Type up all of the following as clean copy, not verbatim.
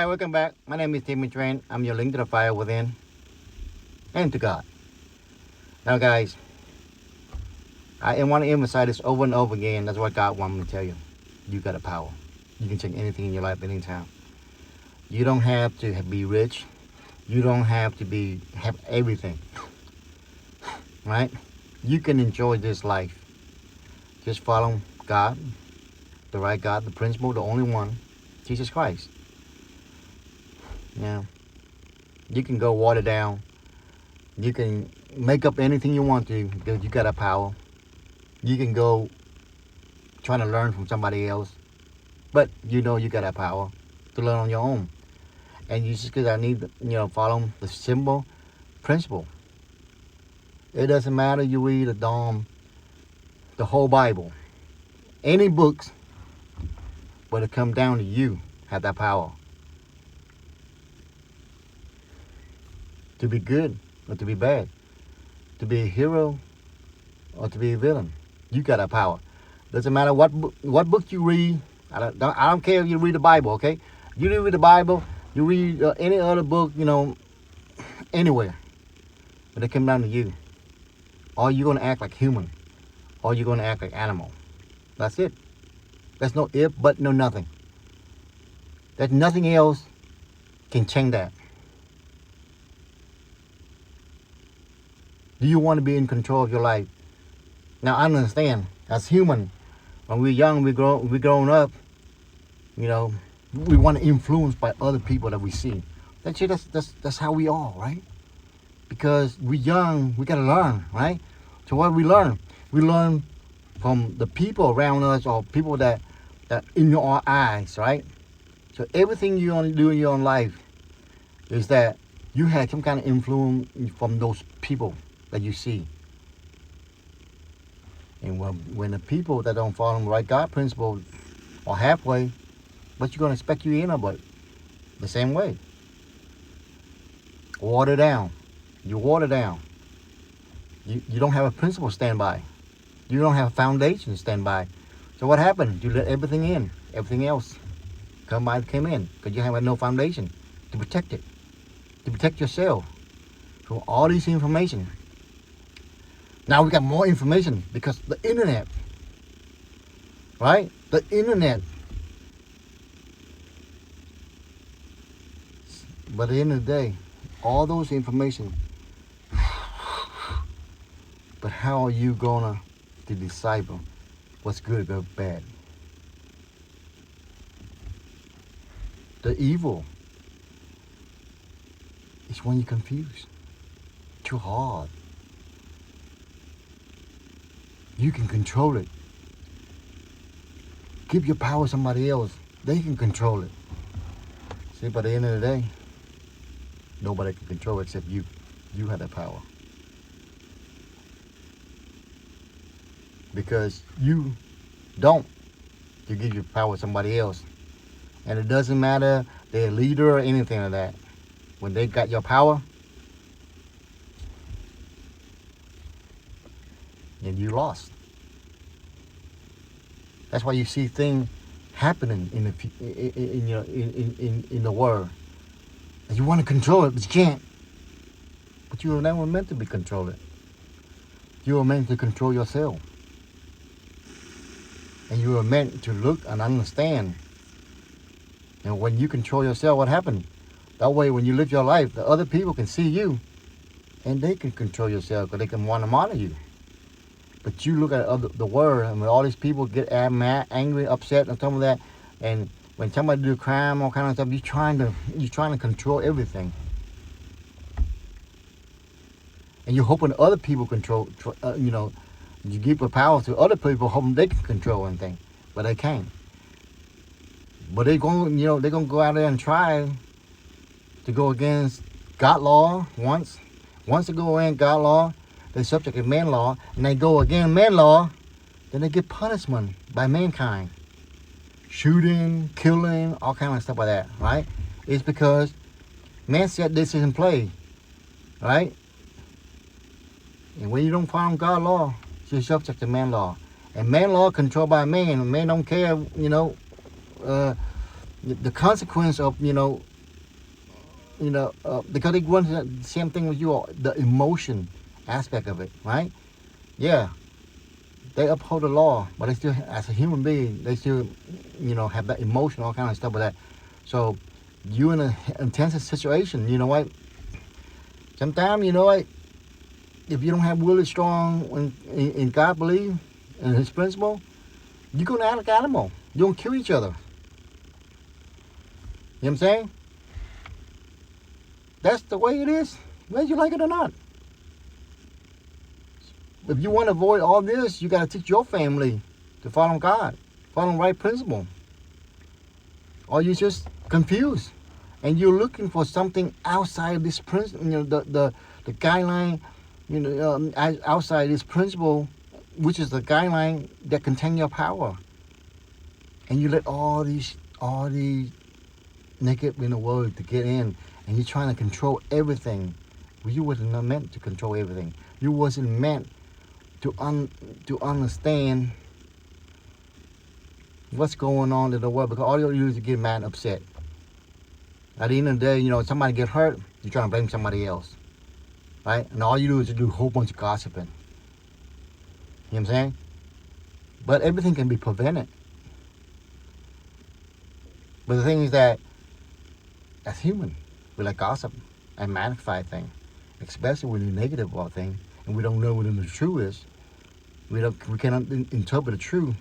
welcome back. My name is Timmy Train. I'm your link to the fire within and to God. Now, guys, I want to emphasize this over and over again. That's what God wants me to tell you. You got a power. You can change anything in your life anytime. You don't have to be rich. You don't have to have everything, right? You can enjoy this life. Just follow God, the right God, the principle, the only one, Jesus Christ. Now, you can go water down. You can make up anything you want to because you got a power. You can go trying to learn from somebody else, but you know you got a power to learn on your own. And you just because I need follow the simple principle. It doesn't matter you read the whole Bible, any books, but it comes down to you have that power to be good or to be bad, to be a hero or to be a villain. You got that power. Doesn't matter what book you read. I don't care if you read the Bible, okay? You read the Bible, you read any other book, anywhere. But it comes down to you. Are you going to act like human? Or are you going to act like animal? That's it. There's no if, but, no nothing. There's nothing else can change that. Do you want to be in control of your life? Now, I understand, as human, when we're young, we're growing up, we want to influence by other people that we see. That's how we are, right? Because we're young, we got to learn, right? So what we learn? We learn from the people around us or people that in our eyes, right? So everything you want to do in your own life is that you had some kind of influence from those people that you see. And when the people that don't follow the right God principle are halfway, what you gonna expect you in about the same way? Water down. You water down. You don't have a principle to stand by. You don't have a foundation to stand by. So what happened? You let everything in. Everything else came in because you have no foundation to protect it, to protect yourself from all this information. Now we got more information because the internet, right? The internet. But at the end of the day, all those information, but how are you gonna to decipher what's good or bad? The evil is when you're confused. Too hard. You can control it. Give your power to somebody else. They can control it. See, by the end of the day, nobody can control it except you. You have that power. Because you don't. You give your power to somebody else. And it doesn't matter they're a leader or anything like that. When they got your power, and you lost. That's why you see things happening in the world. And you want to control it, but you can't. But you were never meant to be controlled. You were meant to control yourself. And you were meant to look and understand. And when you control yourself, what happened? That way, when you live your life, the other people can see you, and they can control yourself because they can want to monitor you. But you look at the world, and when all these people get mad, angry, upset, and some of that, and when somebody do crime, all kind of stuff, you're trying to control everything, and you're hoping other people control. You give the power to other people, hoping they can control anything, but they can't. But they're gonna go out there and try to go against God law once. Once they go against God law, they're subject to man law, and they go against man law, then they get punishment by mankind. Shooting, killing, all kind of stuff like that, right? It's because man set this in play, right? And when you don't follow God law, you're subject to man law. And man law controlled by man. Man don't care, the consequence of, because they want the same thing with you, the emotion aspect of it, right? Yeah, they uphold the law, but they still, as a human being, they still, have that emotion, all kind of stuff with that. So, you in an intense situation, you know what? Sometimes, you know what? If you don't have really strong in God belief and His principle, you're gonna act like animal. You don't kill each other. You know what I'm saying? That's the way it is, whether you like it or not. If you want to avoid all this, you got to teach your family to follow God, follow the right principle. Or you just confused, and you're looking for something outside this principle, the guideline, outside this principle, which is the guideline that contain your power. And you let all these naked in the world to get in, and you're trying to control everything. Well, you wasn't meant to control everything. You wasn't meant to understand what's going on in the world, because all you do is get mad and upset. At the end of the day, somebody get hurt, you're trying to blame somebody else, right? And all you do is do a whole bunch of gossiping. You know what I'm saying? But everything can be prevented. But the thing is that, as human, we like gossip and magnify things, especially when the negative about things, and we don't know what the truth is. We cannot interpret the truth.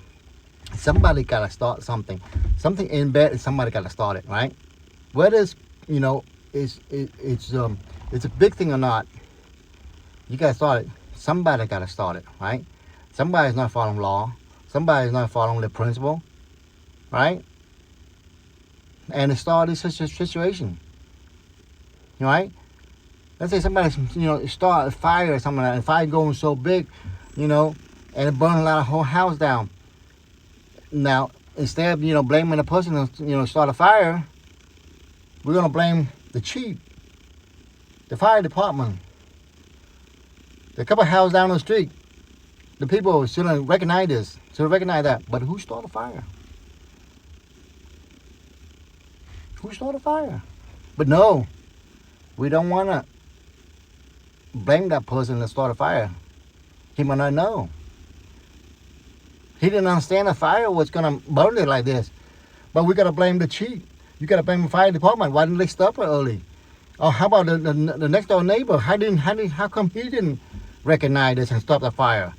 Somebody gotta start something. Something in bed, somebody gotta start it, right? Whether it's it's a big thing or not, you gotta start it. Somebody gotta start it, right? Somebody's not following law. Somebody's not following the principle, right? And it started such a situation, right? Let's say somebody, start a fire or something like that, and the fire going so big, and it burned a lot of whole house down. Now, instead of, blaming the person who, start a fire, we're going to blame the chief, the fire department, the couple of houses down the street. The people shouldn't recognize this, shouldn't recognize that. But who started the fire? Who started the fire? But no, we don't want to blame that person that started a fire. He might not know. He didn't understand the fire was going to burn it like this. But we got to blame the chief. You got to blame the fire department. Why didn't they stop it early? Or how about the next door neighbor? How come he didn't recognize this and stop the fire?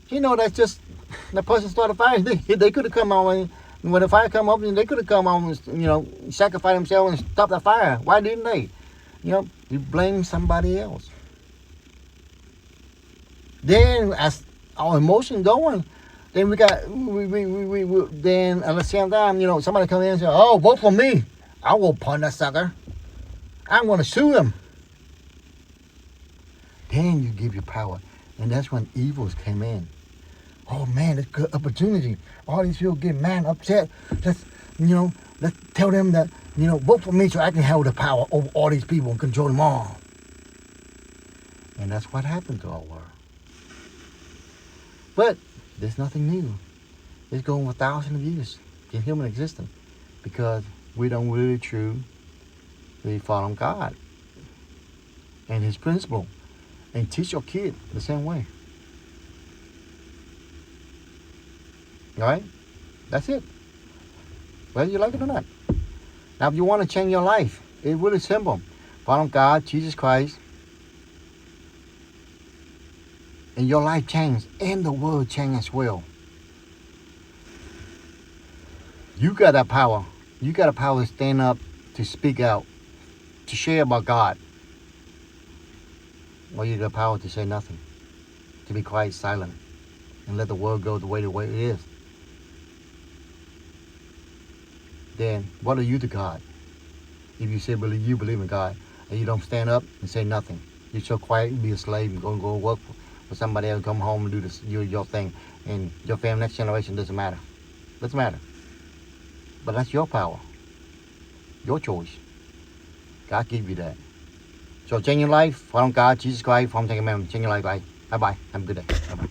That's just the person started the fire. They could have come on when the fire come up, and they could have come on and, sacrifice themselves and stop the fire. Why didn't they? You blame somebody else. Then as our emotion going, then we then at the same time, somebody come in and say, "Oh, vote for me. I will punish that sucker. I'm going to sue him." Then you give your power, and that's when evils came in. Oh man, that's good opportunity. All these people get mad, upset. Let's tell them that, vote for me so I can have the power over all these people and control them all. And that's what happened to our world. But there's nothing new. It's going for thousands of years in human existence, because we don't really truly follow God and His principle, and teach your kid the same way. All right? That's it. Whether you like it or not. Now, if you want to change your life, it's really simple. Follow God, Jesus Christ, and your life changes, and the world changes as well. You got that power. You got the power to stand up, to speak out, to share about God. Or you got the power to say nothing, to be quiet, silent, and let the world go the way it is. Then what are you to God? If you say you believe in God, and you don't stand up and say nothing, you're so quiet, you be a slave and go work for somebody else, come home and do this your thing, and your family, next generation, doesn't matter. Doesn't matter. But that's your power, your choice. God gave you that. So change your life, follow God, Jesus Christ, follow Ten Commandments, change your life. Bye bye. Have a good day. Bye bye.